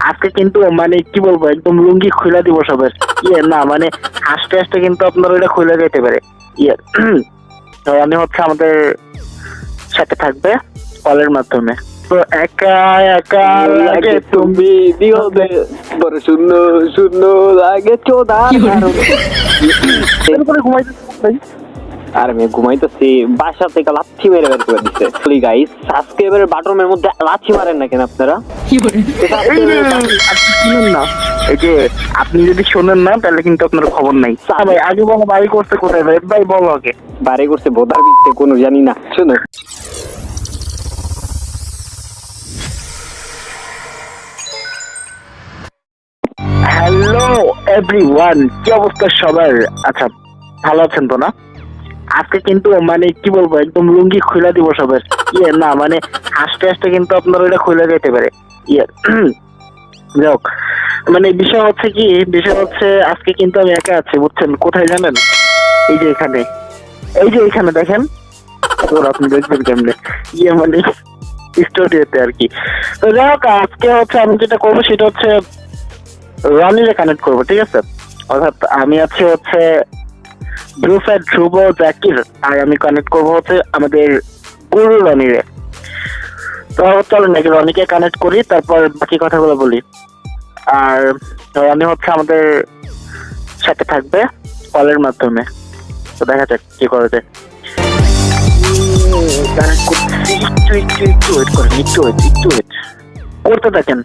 আজকে কিন্তু মানে কি বলবো, একদম লুঙ্গি খুলে দিব সবের। না মানে হাসতে হাসতে কিন্তু আপনার ওইটা খুলে যেতে পারে। ইয়ে তো আমি হচ্ছে আমাদের সাথে থাকবে কলের মাধ্যমে। তো একা একা লাগে তুমি দিওদে বড় শূন্য শূন্য লাগে চোদা। ঘুমাইতে ভাই। আর আমি ঘুমাইতেছি, বাসা থেকে লাথি মেরে বের করে দিচ্ছে। গাইস সাবস্ক্রাইবারের বাটনের মধ্যে লাথি মারেন না কেন আপনারা? শুনেন না, এই যে আপনি যদি শোনেন না তাহলে কিন্তু আপনার খবর নাই। ভাই আগে বলো বাড়ি করতে কোথায় ভাই? ভাই বলো আগে। বাড়ি করছে বোধার ভিত্তে কোনো জানি না। শুনো, হ্যালো এভরিওয়ান, কি অবস্থা সবার? আচ্ছা ভালো আছেন তো না? আজকে কিন্তু মানে কি বলবো, একদম লুঙ্গি খুলে দিব সবের। না মানে হাসতে হাসতে কিন্তু আপনার ওইটা খুলে যেতে পারে। যাক, মানে বিষয় হচ্ছে আজকে কিন্তু আমি একা আছি, বুঝছেন? কোথায় জানেন? এই যে এখানে, এখানে দেখেন। তোর আপনি দেখবেন কেমনে মানে স্টুডিওতে আর কি। তো যাই হোক, আজকে হচ্ছে আমি যেটা করবো সেটা হচ্ছে রনিরে কানেক্ট করবো, ঠিক আছে? অর্থাৎ আমি আছি হচ্ছে ব্রুফের ধ্রুব জাকির, আর আমি কানেক্ট করবো হচ্ছে আমাদের গুরু রনিরে। তো চলো নাকি রনিকে কানেক্ট করি, তারপর বাকি কথাগুলো বলি। আর রনি হচ্ছে আমাদের সাথে থাকবে কলের মাধ্যমে। তো দেখা যাক কি করা যায়। কানেক্ট করতেছি, একটু ওয়েট করেন, একটু ওয়েট করতে থাকেন।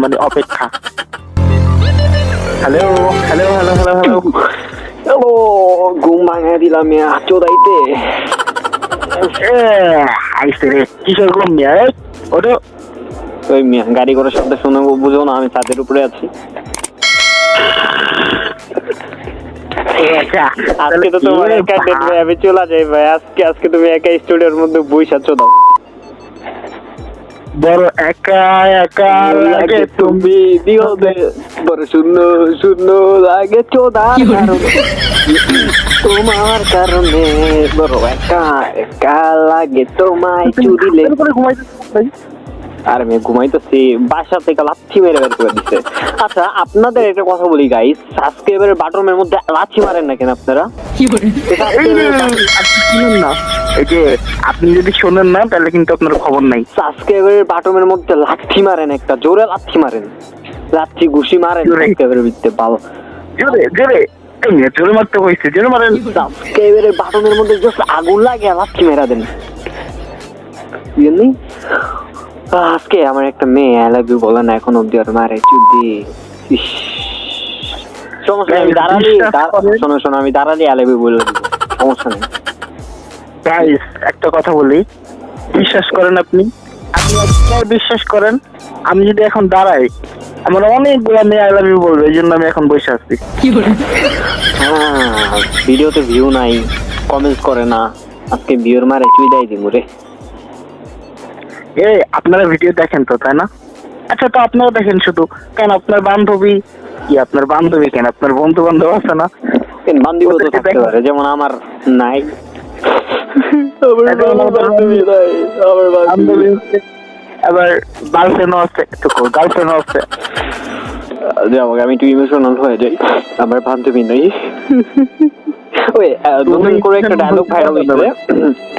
মানে অপেক্ষা। Hello hello hello hello hello hello, ঘুম ভাঙা দিলাম চোদাইতে। আইসে রে, কিশোর ঘুম মিয়া। ওটা ওই মিয়া গাড়ি করার শব্দ শুনে বুঝো না আমি ছাদের উপরে আছি। আজকে তো তোমার একা ডেট ভাই, আমি চলে যাই ভাই। আজকে তুমি একা স্টুডিওর মধ্যে বইসা চোদাও। বড় একা একা লাগে তুমি দিওদে বড় শূন্য শূন্য লাগে চোদা। তোমার কারণে বড় একা একা লাগে তোমায় চুদিলে। আর আমি ঘুমাইতেছি, বাসা থেকে লাথি মেরে বের করে দিচ্ছে। আচ্ছা আপনাদের একটা কথা বলি গাইস, সাবস্ক্রাইবারের বাটনের মধ্যে লাথি মারেন না কেন আপনারা? শুনেন না, এই যে আপনি যদি শোনেন না তাহলে কিন্তু আপনার খবর নাই। সাবস্ক্রাইবারের বাটনের মধ্যে লাথি মারেন, একটা জোরে লাথি মারেন, লাথি ঘুষি মারেন সাবস্ক্রাইবারের ভিতরে। ভালো জোরে জোরে জোরে মারতে হয়েছে, জোরে মারেন। সাবস্ক্রাইবারের বাটনের মধ্যে জাস্ট আগুন লাগে লাথি মেরা দেন। আজকে আমার একটা মেয়ে আই লাভ ইউ বলে না এখন অব্দি, আর মারে চুদি। সমস্যা নেই, আমি দাঁড়ালি শোনো আমি দাঁড়ালি আই লাভ ইউ বলে দিব, সমস্যা নেই। গাইস একটা কথা বলি, বিশ্বাস করেন আপনি বিশ্বাস করেন, আমি যদি এখন দাঁড়াই আমার অনেকগুলো মেয়ে আই লাভ ইউ বলবে, এই জন্য আমি এখন বসে আছি। ভিডিওতে ভিউ নাই, কমেন্টস করে না, আজকে ভিউর মারে চুইদাই দিব রে। আপনারা ভিডিও দেখেন তো, তাই না? আচ্ছা তো আপনারা দেখেন শুধু কেন? আপনার বান্ধবী আপনার বান্ধবী কেন, আপনার বন্ধু বান্ধব আছে না? বান্ধবী তো থাকতে পারে, যেমন আমার নাই। আবার গার্লফ্রেন্ডও আছে, গার্লফ্রেন্ডও আছে। আমি একটু ইমোশনাল হয়ে যাই, আমার বান্ধবী নেই। ওই নতুন করে একটা ডায়লগ ভাইরাল হয়েছে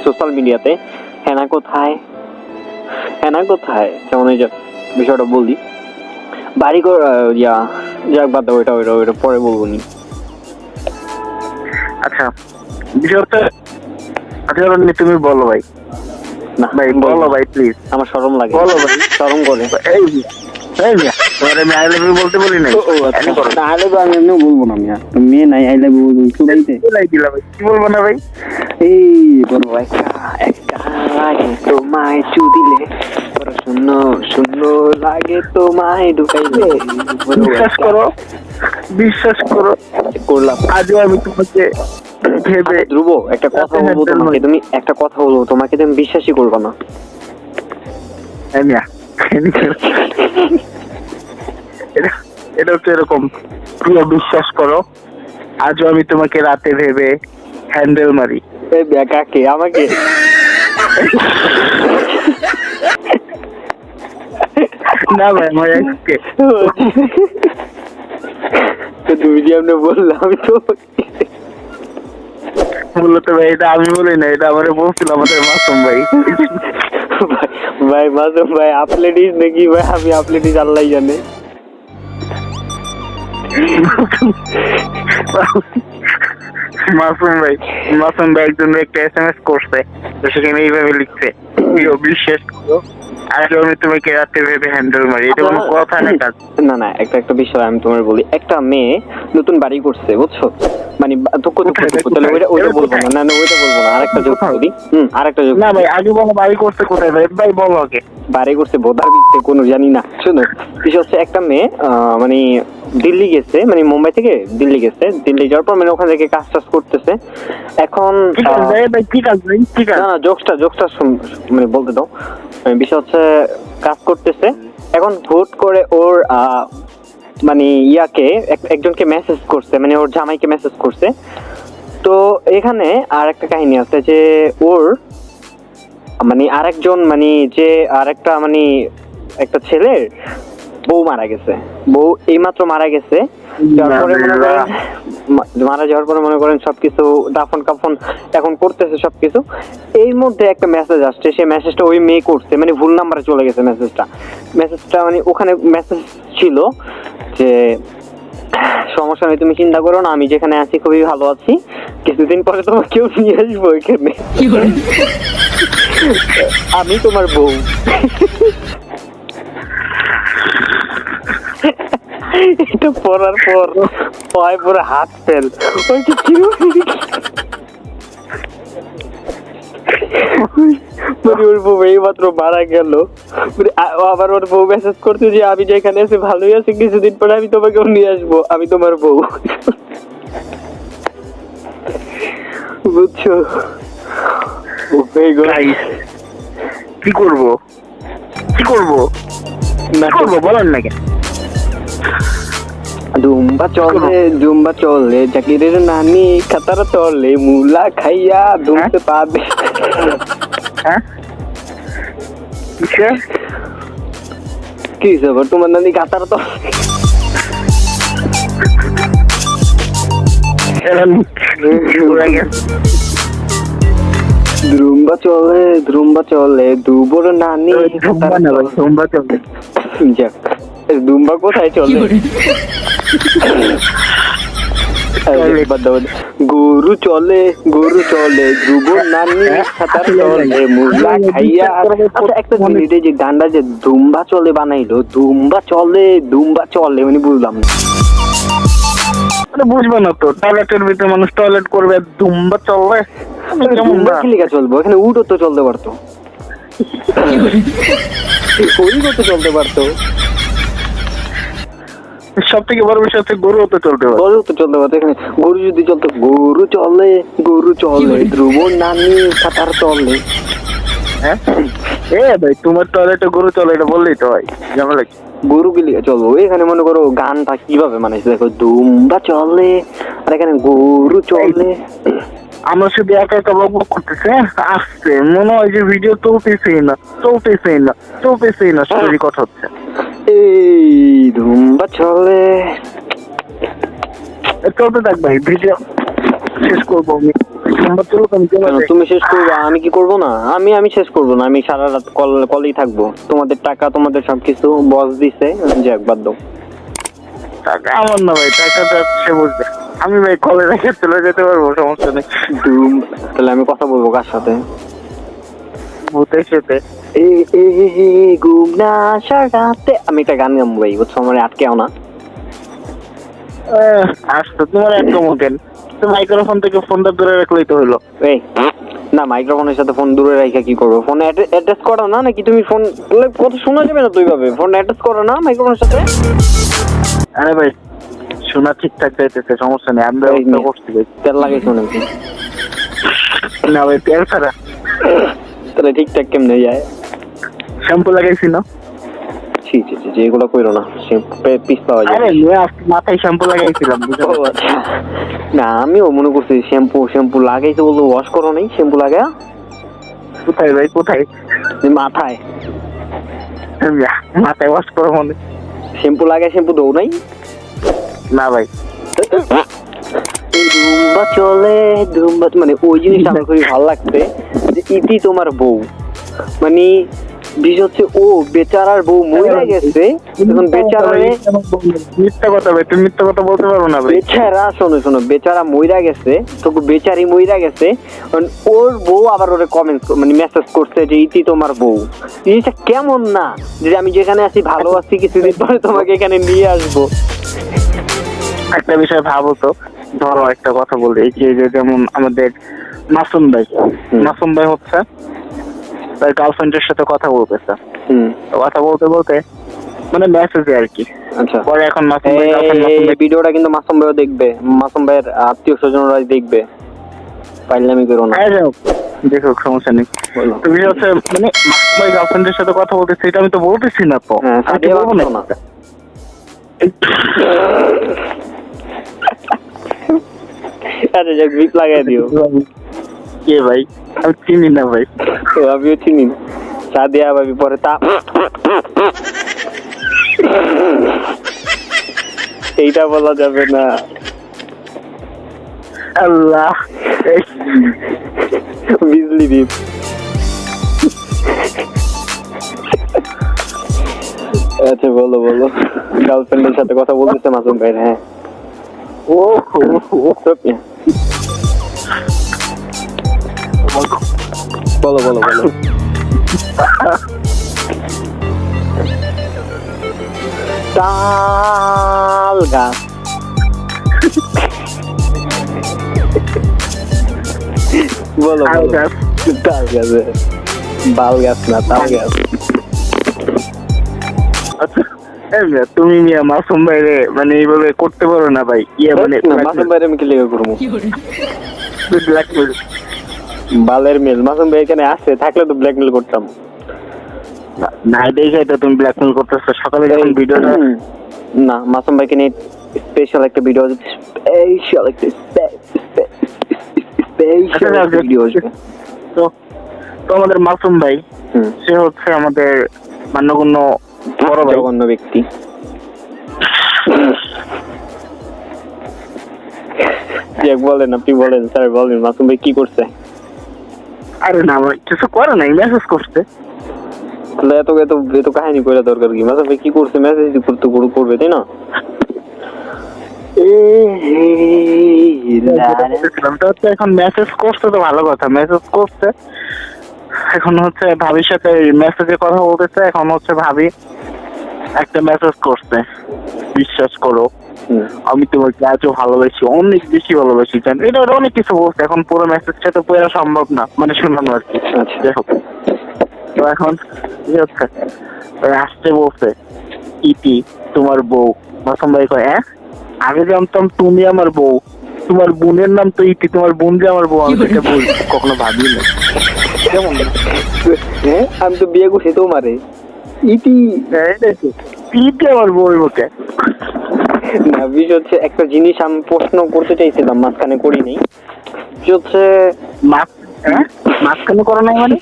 সোশ্যাল মিডিয়াতে, হেনা কোথায় হেনা কোথায়, যেমন এই যে বিষয়টা বলি বাড়ি যাক বাদ দাও, ওইটা পরে বলবো নি। আচ্ছা বিষয়টা তুমি বলো ভাই। না ভাই বলো ভাই প্লিজ, আমার শরম লাগে, বলো ভাই, শরম করে। তোমার আমি আই লাভ ইউ বলতে বলি নাই। আই লাভ ইউ আমি এমনিও বলবো না মিয়া, মেয়ে নাই আই লাভ ইউ বলবো চুলাইতে কি বলবো না ভাই? এই বড় একা একা লাগে তোমায় চুদিলে, বড় শূন্য শূন্য লাগে তোমায় ঢুকাইলে। বিশ্বাস করো করলাম। আজও আমি তোমাকে ভেবে। ধ্রুব একটা কথা বলবো তোমাকে, তুমি একটা কথা বলবো তোমাকে, তুমি বিশ্বাসই করবো না। এটা হচ্ছে এরকম, প্রিয় বিশ্বাস করো আজও আমি তোমাকে রাতে ভেবে হ্যান্ডেল মারি। কাকে? আমাকে? না ভাই আমার এক্সকে তো তুমি যে আপনি বললাম আমি তো মূলত ভাই এটা আমি বলি না, এটা আমার বলছিল আমাদের মাসুম ভাই। ভাই মাসুম ভাই আপলেটিস নাকি ভাই, আমি আপলেটিস আল্লাহ জানে। মাসুম ভাই একজন একটা SMS করছে, তো সেখানে এইভাবে লিখছে, প্রিয় বিশ্বাস করো আজকে আমি তোমাকে রাতে ভেবে হ্যান্ডেল মারি। এটা কোনো কথা না কাজ না না, একটা বিষয় আমি তোমার বলি, একটা মেয়ে নতুন বাড়ি করছে বুঝছো, মানে তাহলে ওইটা বলবো না, না ওইটা বলবো না, আরেকটা যোগ করি। আরেকটা যোগ না ভাই, আগে বলো বাড়ি করছে কোথায় ভাই, ভাই বলো আগে। বাড়ি করছে বোধার ভিতরে, কোনো জানি না। শোনো, বিষয় হচ্ছে একটা মেয়ে মানে দিল্লি গেছে, মানে মুম্বাই থেকে দিল্লি গেছে, দিল্লি যাওয়ার পর মানে ওখান থেকে কাজ টাজ করতেছে। এখন না না জোকসটা মানে বলতে দাও। বিষয় হচ্ছে কাজ করতেছে, এখন হুট করে ওর মানে ইয়াকে একজনকে মেসেজ করছে, মানে ওর জামাইকে মেসেজ করছে। তো এখানে আর একটা কাহিনী আছে যে ওর মানে আরেকজন মানে যে আরেকটা মানে একটা ছেলের বউ মারা গেছে, বউ এইমাত্র মারা গেছে। মারা যাওয়ার পরে মনে করেন সবকিছু দাফন কাফন এখন করতেছে সবকিছু। এই মধ্যে একটা মেসেজ আসছে, সেই মেসেজটা ওই মেয়ে করছে, মানে ভুল নাম্বারে চলে গেছে মেসেজটা মানে ওখানে মেসেজ ছিল যে সমস্যা নেই, তুমি চিন্তা করো না, আমি যেখানে আছি খুবই ভালো আছি, কিছুদিন পরে তোমাকেও নিয়ে আসবো এখানে, আমি তোমার বউ। এটা পড়ার পর হয় পুরো হাত ফেল, ওইটা কি ওর বউ এইমাত্র মারা গেল, আবার ওর বউ মেসেজ করছে যে আমি যেখানে আছি ভালোই আছি, কিছুদিন পরে আমি তোমাকেও নিয়ে আসবো, আমি তোমার বউ। বুঝছো? কি করবো না করবো বলেন না কেন? দুম্বা চলে জাকিরের নানি খাতার তলে মুলা খাইয়া দুমতে পাবে। হ্যাঁ কি খবর তোমার নানি খাতার তলে? দ্রুম্বা চলে দুবর নানি যাক, দুম্বা কোথায় চলে? গরু চলে ধ্রুব নানি খাতার চলে মুলা খাইয়া। আচ্ছা একটা জিনিস, যে গানটা যে দুম্বা চলে বানাইলো, দুম্বা চলে মানে বুঝলাম না, বুঝবে না তো। টয়লেটের ভিতরে মানুষ টয়লেট করবে, দুম্বা চলবে, দুম্বা কি লেখা চলবো? এখানে উডও তো চলতে পারতো, তো চলতে পারতো। সব থেকে বড় বিষয় হচ্ছে গরু তো চলতে পারতো, এখানে গরু যদি চলতো, গরু চলে ধ্রুব নানি খাতার চলে। হ্যাঁ ভাই তোমার টয়লেটে গরু চলে এটা বললেই তো হয়, ঝামেলা কি? গরু গেলে চলবো। এখানে মনে করো গানটা কিভাবে মানাইছে দেখো, দুম্বা চলে আর এখানে গরু চলে। আমরা শুধু একা বক করতেছে, আসছে মনে হয় যে ভিডিও চলতেছেই না, স্টোরি কথা হচ্ছে। এই দুম্বা চলে চলতে থাক ভাই, ভিডিও শেষ করবো আমি। তুমি শেষ করবো, আমি কি করবো না? আমি শেষ করবো না, আমি সারা রাত কলেই থাকবো। তোমাদের টাকা তোমাদের সবকিছু বস দিছে, যাক বাদ দাও। টাকা আমার না ভাই, টাকাটা সে বুঝবে। আমি ভাই কলে রেখে চলে যেতে পারবো, সমস্যা নেই। তাহলে আমি কথা বলবো কার সাথে? ভূতের সাথে। আমি একটা গান গাবো ভাই, বুঝছো? আমার আটকেও না। আসতো তোমার একদম কেন? মাইক্রোফোন থেকে ফোনটা দূরে রাখলেই তো হলো। এই না, মাইক্রোফোনের সাথে ফোন দূরে রাখা কি করবো? ফোন অ্যাটাচ করো না নাকি তুমি? ফোন কথা শোনা যাবে না তো এইভাবে? ফোন অ্যাটাচ করো না মাইক্রোফোনের সাথে। আরে ভাই শোনা ঠিকঠাক যাইতেছে, সমস্যা নেই, আমি ব্যবস্থা করছি। তেল লাগাইছো নাকি? না ভাই তেল ছাড়া। তাহলে ঠিকঠাক কেমনে যায়? শ্যাম্পু লাগাইছি না? এগুলো কইরো না, পিস পাওয়া যায়। মাথায় শ্যাম্পু লাগাইছিলাম। না আমিও মনে করছি শ্যাম্পু লাগাইছো বলতো, ওয়াশ করো নাই? শ্যাম্পু লাগা কোথায় ভাই, কোথায়? মাথায়। মাথায় ওয়াশ করো মনে। শ্যাম্পু লাগে, শ্যাম্পু দৌ নাই? না ভাই, ধুম্বা চলে ধুম্বা, মানে ওই জিনিসটা আমার খুবই ভালো লাগছে যে ইতি তোমার বউ, মানে বিষয় হচ্ছে ও বেচারার বউ মইরা গেছে, এখন বেচারারে মিথ্যা কথা ভাই, তুমি মিথ্যা কথা বলতে পারো না ভাই। বেচারা শোনো শোনো, বেচারা মইরা গেছে, তো বেচারি মইরা গেছে, কারণ ওর বউ আবার ওরে কমেন্ট মানে মেসেজ করছে যে ইতি তোমার বউ। জিনিসটা কেমন না যে আমি যেখানে আছি ভালো আছি, কিছুদিন পরে তোমাকে এখানে নিয়ে আসবো। একটা বিষয় ভাবো তো, ধরো একটা কথা বলি, এই যে যেমন আমাদের মাসুম ভাই হচ্ছে তার গার্লফ্রেন্ডের সাথে কথা বলতেছে, কথা বলতে বলতে মানে মেসেজে আর কি। আচ্ছা, পরে এখন মাসুম ভাই ভিডিওটা কিন্তু মাসুম ভাইও দেখবে, মাসুম ভাইয়ের আত্মীয় স্বজনরা দেখবে, পাইলামি করো না। দেখো সমস্যা নেই। তুমি হচ্ছে মানে মাসুম ভাই গার্লফ্রেন্ডের সাথে কথা বলতেছে, এটা আমি তো বলতেছি না তো। আরে যাক, বিপ লাগাই দিও। কে ভাই? আমি চিনি না ভাই। আমিও চিনি না। সাদিয়া ভাবি পরে তা এইটা বলা যাবে না। আল্লাহ, বিজলি বিপ। আচ্ছা বলো বলো, গার্লফ্রেন্ডের সাথে কথা বলতেছে মাসুম ভাই? হ্যাঁ। ও বলো বলো বলো। তাল গাছ, বলো তাল গাছ, বাল গাছ না, তাল গাছ। তুমি মাসুম ভাইরে মানে এইভাবে করতে পারো না ভাই। মানে মাসুম ভাইরে আমি কি লেগে করবো? ব্ল্যাকমেল, বালের মেল। মাসুম ভাই এখানে আসছে, থাকলে তো ব্ল্যাকমেল করতাম না। দেখে তো তুমি ব্ল্যাকমেল করতেছো সকালে যখন ভিডিওটা। না, মাসুম ভাইকে নিয়ে স্পেশাল একটা ভিডিও, স্পেশাল একটা ভিডিও আসবে। তো আমাদের মাসুম ভাই সে হচ্ছে আমাদের মান্যগণ্য বড় ভাই, জঘন্য ব্যক্তি। বলেন, আপনি বলেন স্যার, বলেন মাসুম ভাই কি করছে? আরে না ভাই, কিছু করে নাই, মেসেজ করছে। এত এত এত কাহিনী করা দরকার কি? মাসুম ভাই কি করছে? মেসেজ করতে করবে, তাই না? এখন মেসেজ করছে তো ভালো কথা, মেসেজ করছে। এখন হচ্ছে ভাবির সাথে মেসেজে কথা বলতেছে। এখন হচ্ছে ভাবি একটা মেসেজ করছে, বিশ্বাস করো আমি তোমাকে আজও ভালোবাসি, অনেক বেশি ভালোবাসি। এটা অনেক কিছু বলছে। এখন পুরো মেসেজটা তো পড়া সম্ভব না, মানে শোনানো আর কি। তো এখন কি হচ্ছে, আসতে বলছে ইতি তোমার বউ। মাসুম ভাই কয় হ্যাঁ, আগে জানতাম তুমি আমার বউ, তোমার বোনের নাম তো ইতি, তোমার বোন যে আমার বউ, আমি সেটা কখনো ভাবি না। কেমন? হ্যাঁ, আমি তো বিয়ে করছি তোমারে, ইতি ইতি আমার বউর মুখে। না, বিষয় হচ্ছে একটা জিনিস আমি প্রশ্ন করতে চাইছিলাম, মাঝখানে করি নাই। হচ্ছে মাঝখানে করো নাই মানে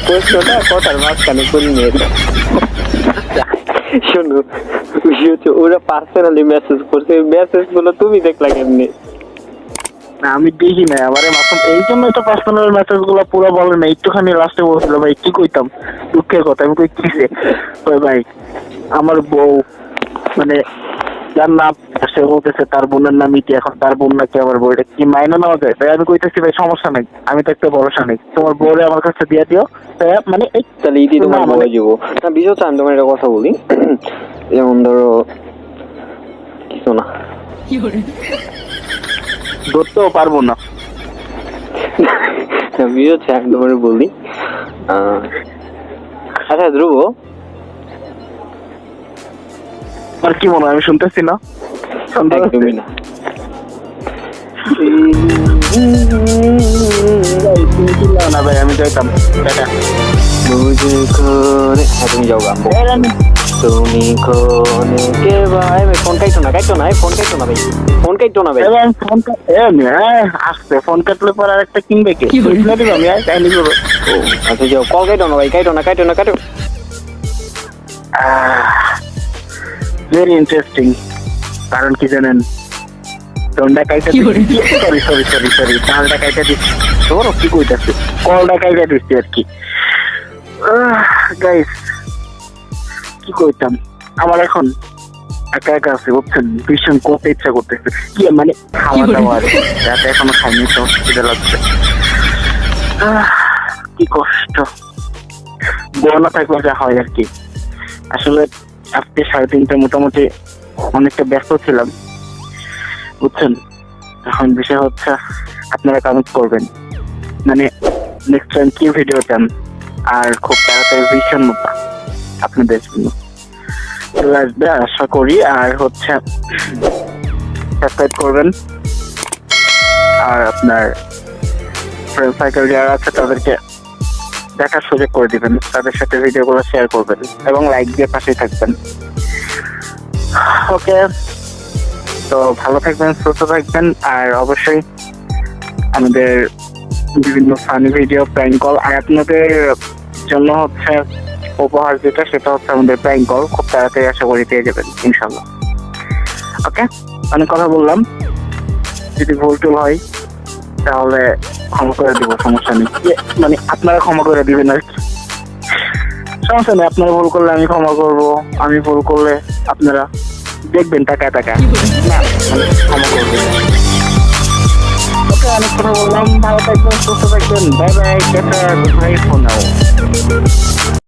প্রশ্নটা কথার মাঝখানে করি নাই। শোনো, বিষয় হচ্ছে ওরা পার্সোনালি মেসেজ করছে, মেসেজ গুলো তুমি দেখলা কেমনি? না আমি দেখি নাই। আমারে মাসুম এই জন্য তো পার্সোনাল মেসেজ গুলো পুরো বলে না, একটুখানি লাস্টে বলছিল ভাই কি কইতাম দুঃখের কথা। আমি কই কিসে? ওই ভাই আমার বউ মানে যার নাম সে বলতেছে তার বোনের নাম ইতি, এখন তার বোন নাকি আমার বউ, এটা কি মাইনে নেওয়া যায়? তাই আমি কইতেছি ভাই সমস্যা নেই, আমি তো একটা ভরসা নেই, তোমার বউরে আমার কাছে দিয়ে দিও। মানে তাহলে ইতি তোমার বউ হয়ে যাবো না? বিষয় হচ্ছে আমি তোমার একটা কথা বলি, যেমন ধরো কিছু না ধরতেও পারবো না। বিষয় হচ্ছে আমি তোমার বলি, আচ্ছা ধ্রুব আর কি মনে হয় আমি শুনতেছি না? একদমই না। না ভাই আমি যাইতাম। তুমি যাও গান, তুমি কোনে কে ভাই? ফোন কাইটো না, কাইটো না, ফোন কাইটো না ভাই, ফোন কাইটো না ভাই। আসছে ফোন কাটলে পর আর একটা কিনবে কে? আমি কাহিনী করবো। আচ্ছা যাও, কল কাইটো না ভাই, কাইটো না, কাইটো না, কাটো। Very interesting. কারণ কি জানেন, দণ্ডা কাইটা সরি তালটা কাইটা দিচ্ছি, তোর কি কইতাছে, কলটা কাইটা দিচ্ছি আর কি। গাইস কি কইতাম, আমার এখন একা একা আছে বুঝছেন, ভীষণ করতে ইচ্ছা করতেছে, কি মানে খাওয়া দাওয়া আর কি। রাতে এখনো খাইনি তো খিদে লাগছে। কি কষ্ট, বড় না থাকলে যা হয় আর কি। আসলে আজকে 3:30 মোটামুটি অনেকটা ব্যস্ত ছিলাম বুঝছেন। এখন বিষয় হচ্ছে আপনারা কমেন্ট করবেন, মানে নেক্সট টাইম কি ভিডিও চান, আর খুব তাড়াতাড়ি ভীষণ মতো আপনাদের জন্য চলে আসবে আশা করি। আর হচ্ছে সাবস্ক্রাইব করবেন, আর আপনার ফ্রেন্ড সার্কেল যারা আছে তাদেরকে দেখার সুযোগ করে দিবেন, তাদের সাথে ভিডিওগুলো শেয়ার করবেন এবং লাইক দিয়ে পাশেই থাকবেন। ওকে, তো ভালো থাকবেন, সুস্থ থাকবেন, আর অবশ্যই আমাদের বিভিন্ন ফানি ভিডিও, প্র্যাঙ্ক কল, আর আপনাদের জন্য হচ্ছে উপহার যেটা, সেটা হচ্ছে আমাদের প্র্যাঙ্ক কল, খুব তাড়াতাড়ি আশা করি পেয়ে যাবেন ইনশাল্লাহ। ওকে, অনেক কথা বললাম, যদি ভুল টুল হয় তাহলে ক্ষমা করে দিব, সমস্যা নেই। মানে আপনারা ক্ষমা করে দিবেন আর কি, সমস্যা নেই। আপনারা ভুল করলে আমি ক্ষমা করব, আমি ভুল করলে আপনারা দেখবেন টাকা না, মানে ক্ষমা করবেন। ওকে, অনেক কথা বললাম, ভালো থাকবেন, সুস্থ থাকবেন, bye bye, tata, good night for now.